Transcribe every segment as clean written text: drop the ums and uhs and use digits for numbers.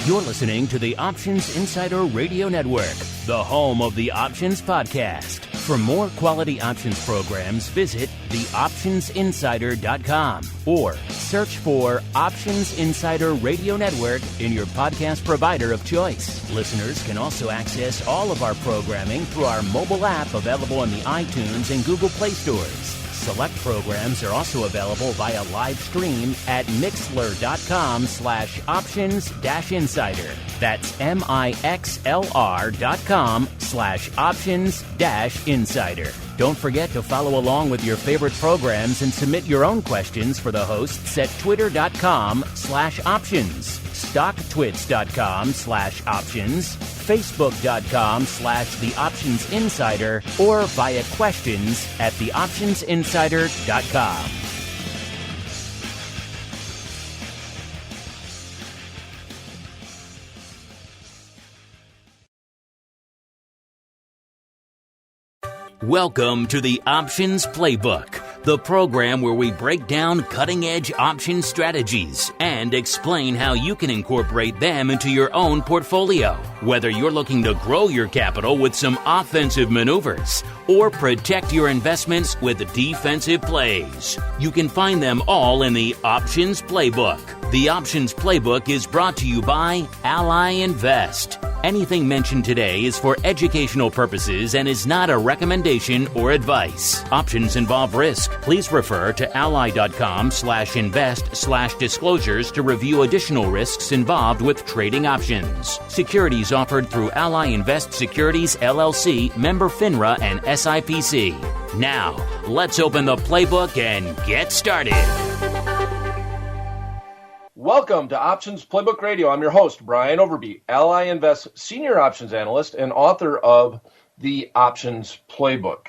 You're listening to the Options Insider Radio Network, the home of the Options Podcast. For more quality options programs, visit theoptionsinsider.com or search for Options Insider Radio Network in your podcast provider of choice. Listeners can also access all of our programming through our mobile app available in the iTunes and Google Play stores. Select programs are also available via live stream at mixlr.com/options-insider. That's mixlr.com/options-insider. Don't forget to follow along with your favorite programs and submit your own questions for the hosts at twitter.com/options, stocktwits.com/options, facebook.com/theoptionsinsider, or via questions at theoptionsinsider.com. Welcome to the Options Playbook, the program where we break down cutting-edge option strategies and explain how you can incorporate them into your own portfolio. Whether you're looking to grow your capital with some offensive maneuvers or protect your investments with defensive plays, you can find them all in the Options Playbook. The Options Playbook is brought to you by Ally Invest. Anything mentioned today is for educational purposes and is not a recommendation or advice. Options involve risk. Please refer to ally.com/invest/disclosures to review additional risks involved with trading options. Securities offered through Ally Invest Securities LLC, member FINRA and SIPC. Now, let's open the playbook and get started. Welcome to Options Playbook Radio. I'm your host, Brian Overby, Ally Invest Senior Options Analyst and author of the Options Playbook.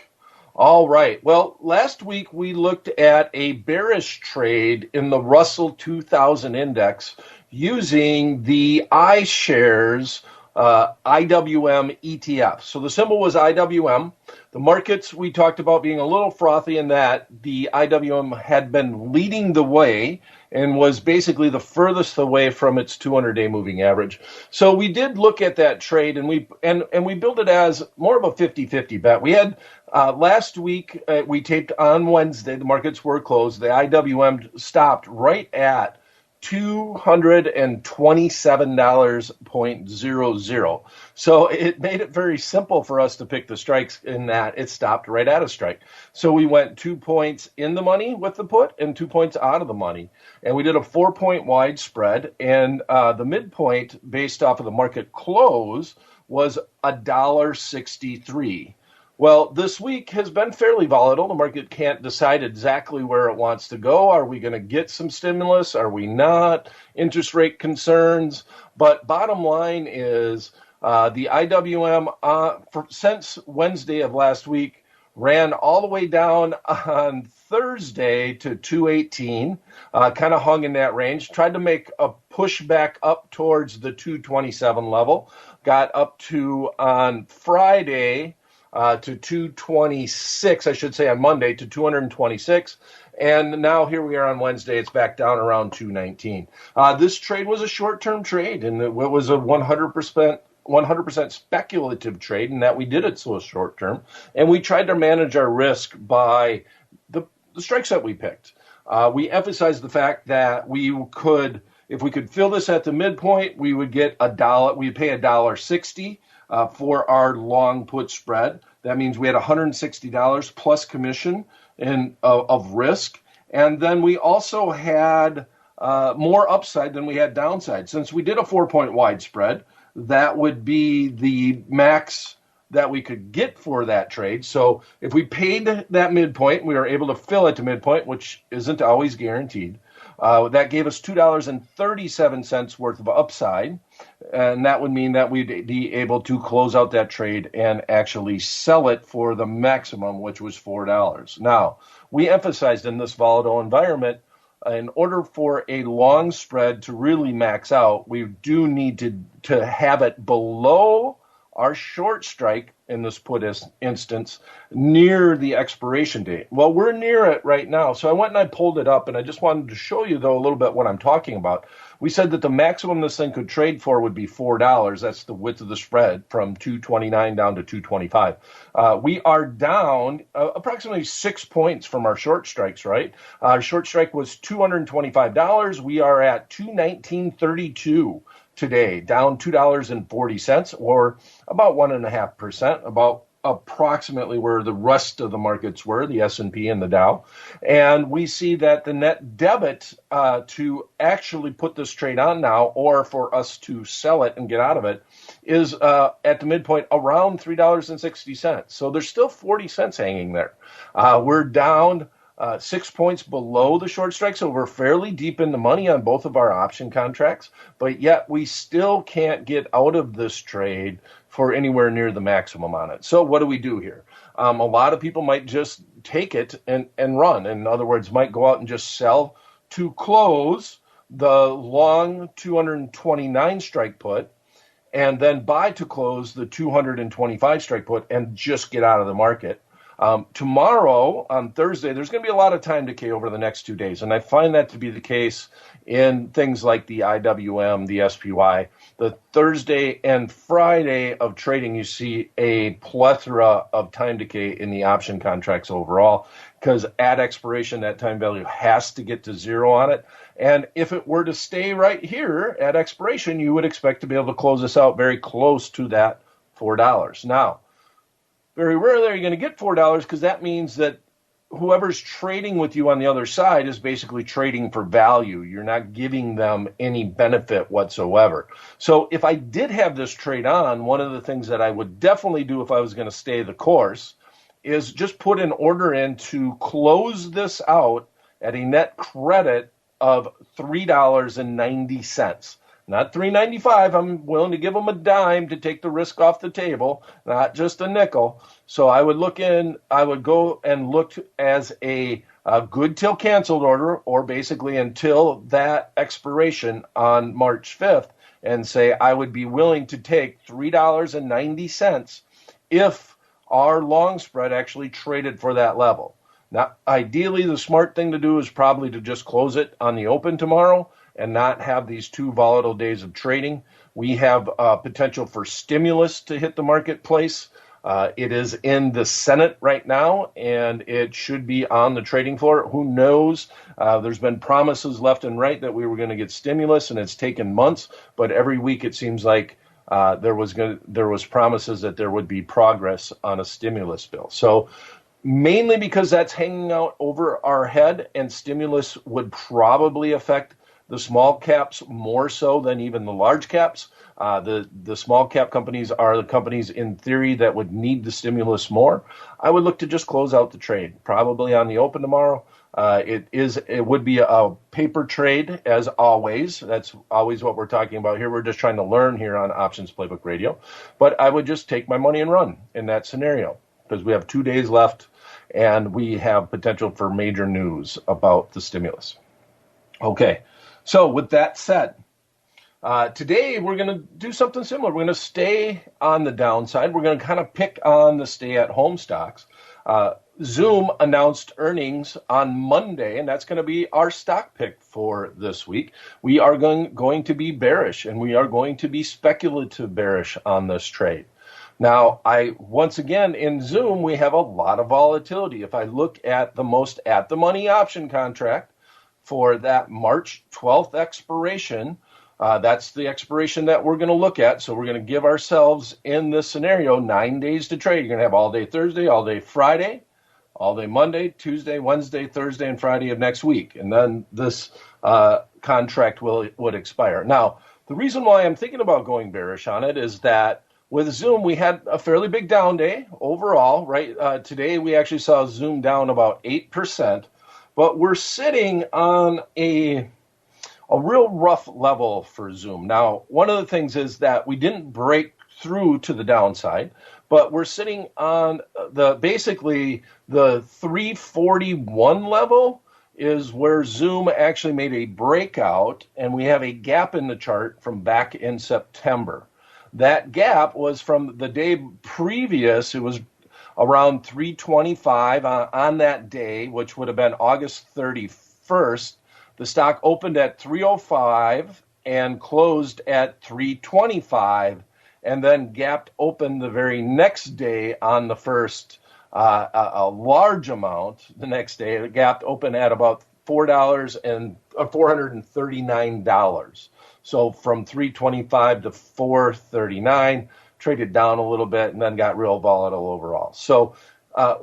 All right. Well, last week we looked at a bearish trade in the Russell 2000 Index using the iShares IWM ETF. So the symbol was IWM. The markets we talked about being a little frothy in that the IWM had been leading the way and was basically the furthest away from its 200-day moving average. So we did look at that trade, and we built it as more of a 50-50 bet. We had last week, we taped on Wednesday. The markets were closed. The IWM stopped right at $227.00. So it made it very simple for us to pick the strikes in that it stopped right at a strike. So we went 2 points in the money with the put and 2 points out of the money. And we did a 4-point wide spread. And the midpoint based off of the market close was $1.63. Well, this week has been fairly volatile. The market can't decide exactly where it wants to go. Are we going to get some stimulus? Are we not? Interest rate concerns. But bottom line is the IWM since Wednesday of last week ran all the way down on Thursday to 218, kind of hung in that range, tried to make a push back up towards the 227 level, got up to on Friday to 226, I should say on Monday to 226. And now here we are on Wednesday. It's back down around 219. This trade was a short-term trade, and it was a 100% speculative trade, in that we did it so short-term. And we tried to manage our risk by the strikes that we picked. We emphasized the fact that if we could fill this at the midpoint, we would get $1. We'd pay $1.60. For our long put spread. That means we had $160 plus commission of risk. And then we also had more upside than we had downside. Since we did a 4-point wide spread, that would be the max that we could get for that trade. So if we paid that midpoint, we were able to fill it to midpoint, which isn't always guaranteed. That gave us $2.37 worth of upside, and that would mean that we'd be able to close out that trade and actually sell it for the maximum, which was $4. Now, we emphasized in this volatile environment, in order for a long spread to really max out, we do need to have it below our short strike in this put instance near the expiration date. Well, we're near it right now. So I went and I pulled it up, and I just wanted to show you, though, a little bit what I'm talking about. We said that the maximum this thing could trade for would be $4. That's the width of the spread from 229 down to 225. We are down approximately 6 points from our short strikes, right? Our short strike was $225. We are at 219.32 today, down $2.40, or about 1.5%, about approximately where the rest of the markets were, the S&P and the Dow. And we see that the net debit to actually put this trade on now, or for us to sell it and get out of it, is at the midpoint around $3.60. So there's still 40 cents hanging there. We're down 6 points below the short strike, so we're fairly deep in the money on both of our option contracts, but yet we still can't get out of this trade for anywhere near the maximum on it. So what do we do here? A lot of people might just take it and run. In other words, might go out and just sell to close the long 229 strike put, and then buy to close the 225 strike put and just get out of the market. Tomorrow, on Thursday, there's going to be a lot of time decay over the next 2 days, and I find that to be the case in things like the IWM, the SPY. The Thursday and Friday of trading, you see a plethora of time decay in the option contracts overall, because at expiration, that time value has to get to zero on it. And if it were to stay right here at expiration, you would expect to be able to close this out very close to that $4. Now, very rarely are you going to get $4, because that means that whoever's trading with you on the other side is basically trading for value. You're not giving them any benefit whatsoever. So if I did have this trade on, one of the things that I would definitely do if I was going to stay the course is just put an order in to close this out at a net credit of $3.90. Not $3.95. I'm willing to give them a dime to take the risk off the table, not just a nickel. So I would go and look as a good till canceled order, or basically until that expiration on March 5th, and say I would be willing to take $3.90 if our long spread actually traded for that level. Now, ideally, the smart thing to do is probably to just close it on the open tomorrow and not have these two volatile days of trading. We have potential for stimulus to hit the marketplace. It is in the Senate right now, and it should be on the trading floor. Who knows? There's been promises left and right that we were going to get stimulus, and it's taken months. But every week it seems like there was promises that there would be progress on a stimulus bill. So mainly because that's hanging out over our head, and stimulus would probably affect the small caps more so than even the large caps. The small cap companies are the companies in theory that would need the stimulus more. I would look to just close out the trade, probably on the open tomorrow. It would be a paper trade as always. That's always what we're talking about here. We're just trying to learn here on Options Playbook Radio. But I would just take my money and run in that scenario, because we have 2 days left and we have potential for major news about the stimulus. Okay. So with that said, today we're going to do something similar. We're going to stay on the downside. We're going to kind of pick on the stay-at-home stocks. Zoom announced earnings on Monday, and that's going to be our stock pick for this week. We are going to be bearish, and we are going to be speculative bearish on this trade. Now, once again, in Zoom, we have a lot of volatility. If I look at the most at-the-money option contract, for that March 12th expiration, that's the expiration that we're going to look at. So we're going to give ourselves, in this scenario, 9 days to trade. You're going to have all day Thursday, all day Friday, all day Monday, Tuesday, Wednesday, Thursday, and Friday of next week. And then this contract would expire. Now, the reason why I'm thinking about going bearish on it is that with Zoom, we had a fairly big down day overall, right? Today, we actually saw Zoom down about 8%. But we're sitting on a real rough level for Zoom. Now, one of the things is that we didn't break through to the downside, but we're sitting on basically the 341 level is where Zoom actually made a breakout, and we have a gap in the chart from back in September. That gap was from the day previous. It was around 325 on that day, which would have been August 31st. The stock opened at 305 and closed at 325, and then gapped open the very next day on the 1st, a large amount the next day. It gapped open at about $439. So from 325 to 439, traded down a little bit, and then got real volatile overall. So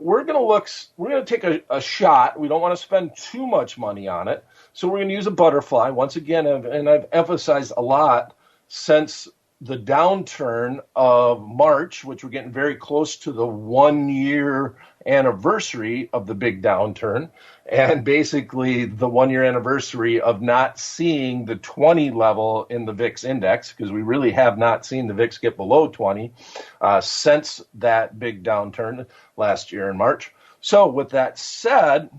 we're going to take a shot. We don't want to spend too much money on it. So we're going to use a butterfly once again, and I've emphasized a lot since the downturn of March, which we're getting very close to the 1-year anniversary of the big downturn, and basically the 1-year anniversary of not seeing the 20 level in the VIX index, because we really have not seen the VIX get below 20 since that big downturn last year in March. So with that said,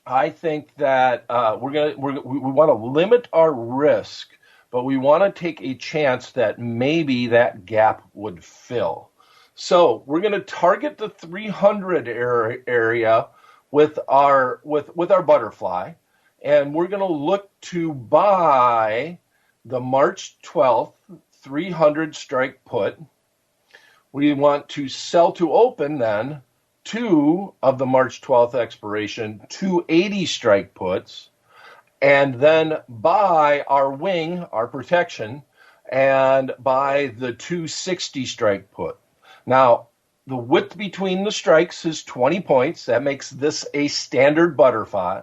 I think that we want to limit our risk, but we want to take a chance that maybe that gap would fill. So we're going to target the 300 area with our butterfly, and we're going to look to buy the March 12th 300 strike put. We want to sell to open then 2 of the March 12th expiration 280 strike puts, and then buy our wing, our protection, and buy the 260 strike put. Now, the width between the strikes is 20 points. That makes this a standard butterfly.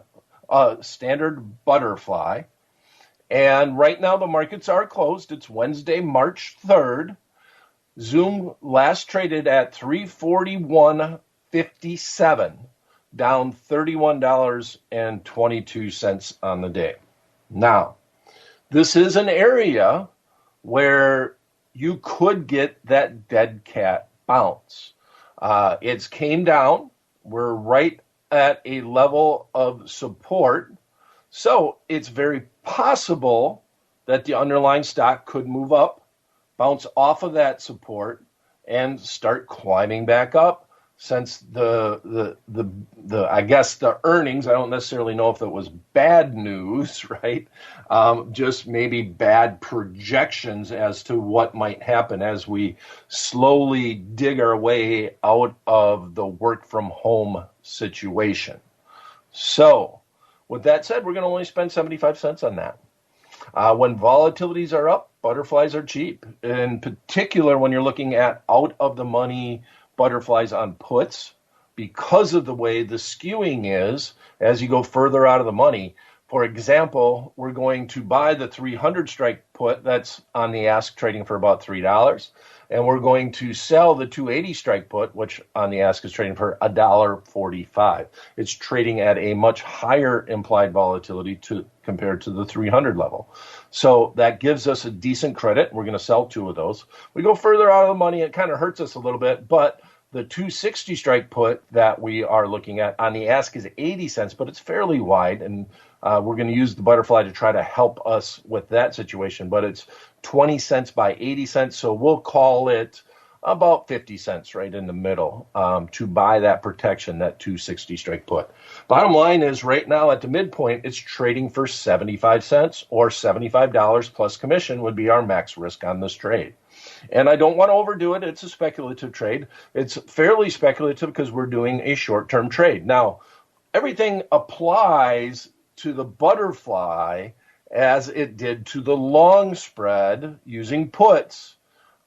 And right now the markets are closed. It's Wednesday, March 3rd. Zoom last traded at 341.57. Down $31.22 on the day. Now, this is an area where you could get that dead cat bounce. It's came down. We're right at a level of support. So it's very possible that the underlying stock could move up, bounce off of that support, and start climbing back up. Since the I guess the earnings, I don't necessarily know if it was bad news, right? Just maybe bad projections as to what might happen as we slowly dig our way out of the work from home situation. So with that said, we're going to only spend 75 cents on that. When volatilities are up, butterflies are cheap. In particular, when you're looking at out of the money butterflies on puts, because of the way the skewing is as you go further out of the money. For example, we're going to buy the 300 strike put that's on the ask trading for about $3, and we're going to sell the 280 strike put, which on the ask is trading for $1.45. It's trading at a much higher implied volatility compared to the 300 level. So that gives us a decent credit. We're going to sell 2 of those. We go further out of the money, it kind of hurts us a little bit, but the 260 strike put that we are looking at on the ask is 80 cents, but it's fairly wide, and we're going to use the butterfly to try to help us with that situation. But it's 20 cents by 80 cents, so we'll call it about 50 cents right in the middle to buy that protection, that 260 strike put. Bottom line is right now at the midpoint, it's trading for 75 cents or $75 plus commission would be our max risk on this trade. And I don't want to overdo it. It's a speculative trade. It's fairly speculative because we're doing a short-term trade. Now, everything applies to the butterfly as it did to the long spread using puts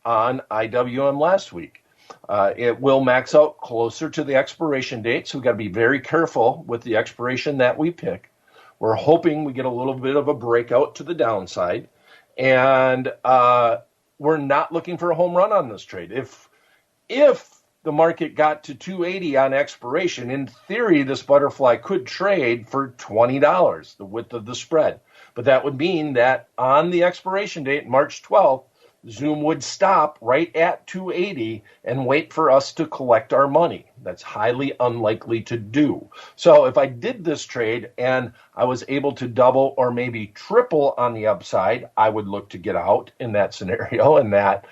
on IWM last week. It will max out closer to the expiration date, so we've got to be very careful with the expiration that we pick. We're hoping we get a little bit of a breakout to the downside, and we're not looking for a home run on this trade. If the market got to 280 on expiration, in theory, this butterfly could trade for $20, the width of the spread. But that would mean that on the expiration date, March 12th, Zoom would stop right at 280 and wait for us to collect our money. That's highly unlikely to do. So if I did this trade and I was able to double or maybe triple on the upside, I would look to get out in that scenario. And that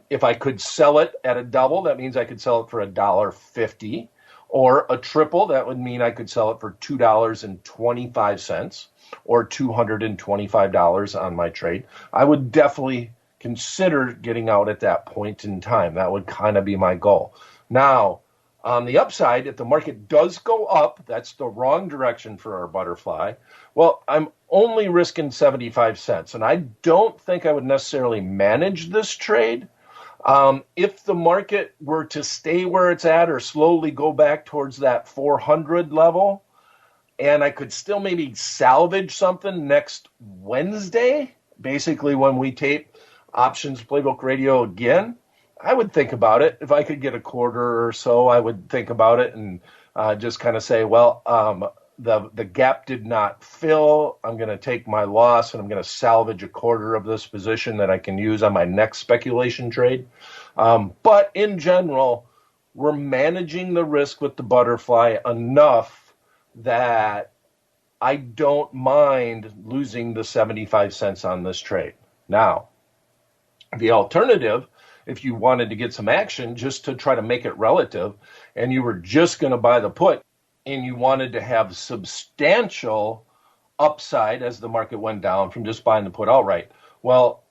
if I could sell it at a double, that means I could sell it for $1.50, or a triple, that would mean I could sell it for $2.25 or $225 on my trade. I would definitely consider getting out at that point in time. That would kind of be my goal. Now, on the upside, if the market does go up, that's the wrong direction for our butterfly. Well, I'm only risking 75 cents, and I don't think I would necessarily manage this trade. If the market were to stay where it's at or slowly go back towards that 400 level, and I could still maybe salvage something next Wednesday, basically when we tape Options Playbook Radio again, I would think about it. If I could get a quarter or so, I would think about it and just kind of say, well, the gap did not fill. I'm going to take my loss and I'm going to salvage a quarter of this position that I can use on my next speculation trade. But in general, we're managing the risk with the butterfly enough that I don't mind losing the 75 cents on this trade. Now, the alternative, if you wanted to get some action just to try to make it relative, and you were just going to buy the put, and you wanted to have substantial upside as the market went down from just buying the put outright, well,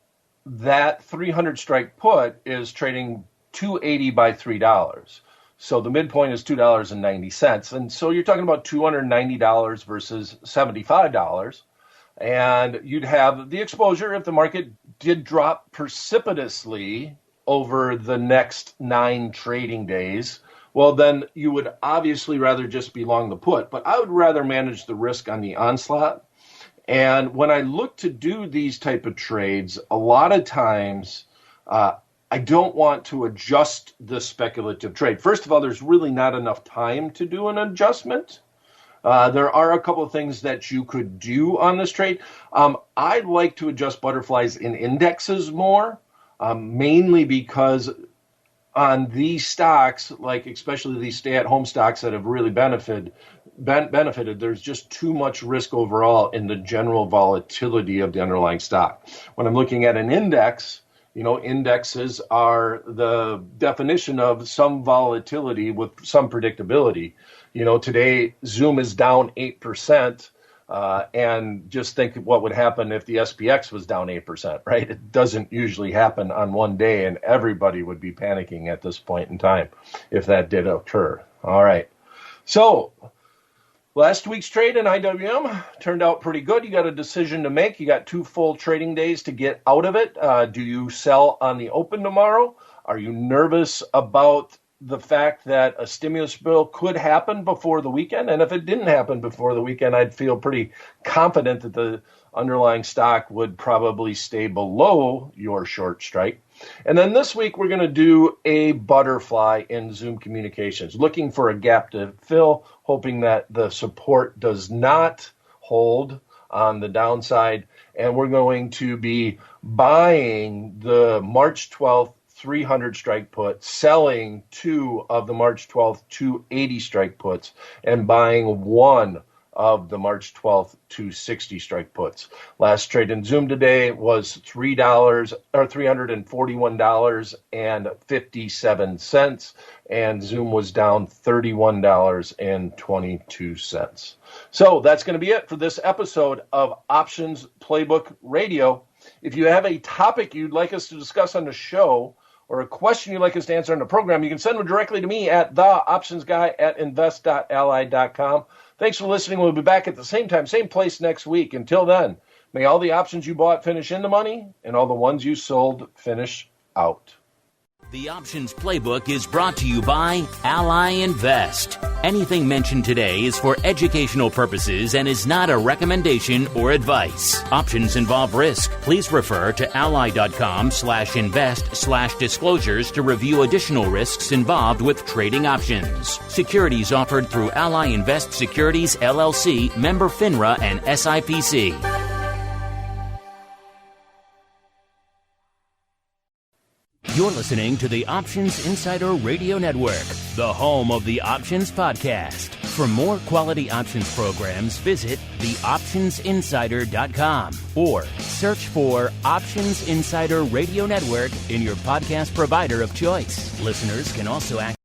that 300 strike put is trading 280 by $3. So the midpoint is $2.90. And so you're talking about $290 versus $75. And you'd have the exposure if the market did drop precipitously over the next 9 trading days. Well, then you would obviously rather just be long the put. But I would rather manage the risk on the onslaught. And when I look to do these type of trades, a lot of times I don't want to adjust the speculative trade. First of all, there's really not enough time to do an adjustment. There are a couple of things that you could do on this trade. I like to adjust butterflies in indexes more, mainly because on these stocks, like especially these stay-at-home stocks that have really benefited, there's just too much risk overall in the general volatility of the underlying stock. When I'm looking at an index, indexes are the definition of some volatility with some predictability. Today Zoom is down 8%, and just think what would happen if the SPX was down 8%, right? It doesn't usually happen on one day, and everybody would be panicking at this point in time if that did occur. All right. So last week's trade in IWM turned out pretty good. You got a decision to make. You got 2 full trading days to get out of it. Do you sell on the open tomorrow? Are you nervous about the fact that a stimulus bill could happen before the weekend? And if it didn't happen before the weekend, I'd feel pretty confident that the underlying stock would probably stay below your short strike. And then this week, we're going to do a butterfly in Zoom Communications, looking for a gap to fill, hoping that the support does not hold on the downside. And we're going to be buying the March 12th 300 strike put, selling 2 of the March 12th 280 strike puts, and buying 1 of the March 12th 260 strike puts. Last trade in Zoom today was $341.57, and Zoom was down $31.22. So that's going to be it for this episode of Options Playbook Radio. If you have a topic you'd like us to discuss on the show, or a question you'd like us to answer on the program, you can send them directly to me at theoptionsguy@invest.ally.com. Thanks for listening. We'll be back at the same time, same place next week. Until then, may all the options you bought finish in the money and all the ones you sold finish out. The Options Playbook is brought to you by Ally Invest. Anything mentioned today is for educational purposes and is not a recommendation or advice. Options involve risk. Please refer to ally.com/invest/disclosures to review additional risks involved with trading options. Securities offered through Ally Invest Securities, LLC, member FINRA and SIPC. You're listening to the Options Insider Radio Network, the home of the Options Podcast. For more quality options programs, visit theoptionsinsider.com or search for Options Insider Radio Network in your podcast provider of choice. Listeners can also access